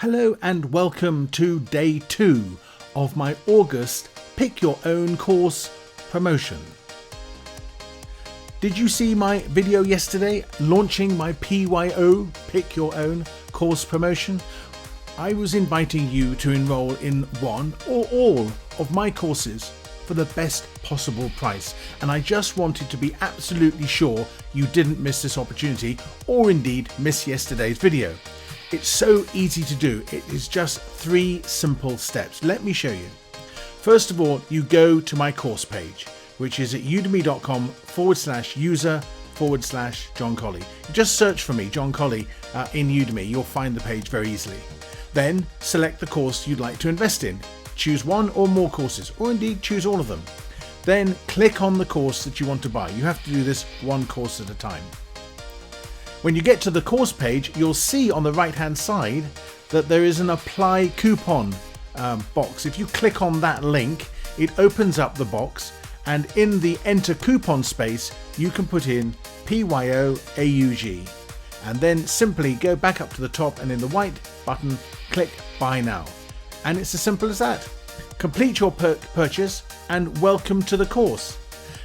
Hello and welcome to day 2 of my August Pick Your Own Course promotion. Did you see my video yesterday launching my PYO Pick Your Own Course promotion? I was inviting you to enroll in one or all of my courses for the best possible price, and I just wanted to be absolutely sure you didn't miss this opportunity or indeed miss yesterday's video. It's so easy to do. It is just 3 simple steps. Let me show you. First of all, you go to my course page, which is at udemy.com/user/John Colley. Just search for me, John Colley, in Udemy. You'll find the page very easily. Then select the course you'd like to invest in. Choose one or more courses, or indeed choose all of them. Then click on the course that you want to buy. You have to do this one course at a time. When you get to the course page, you'll see on the right hand side that there is an apply coupon box. If you click on that link, it opens up the box, and in the enter coupon space you can put in PYOAUG, and then simply go back up to the top and in the white button click buy now, and it's as simple as that. Complete your purchase and welcome to the course.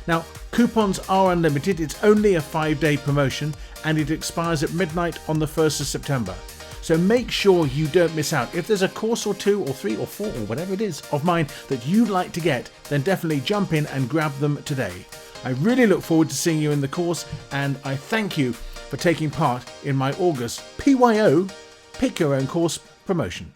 Now, coupons are unlimited. It's only a 5-day promotion and it expires at midnight on the 1st of September. So make sure you don't miss out. If there's a course or 2 or 3 or 4 or whatever it is of mine that you'd like to get, then definitely jump in and grab them today. I really look forward to seeing you in the course, and I thank you for taking part in my August PYO Pick Your Own Course promotion.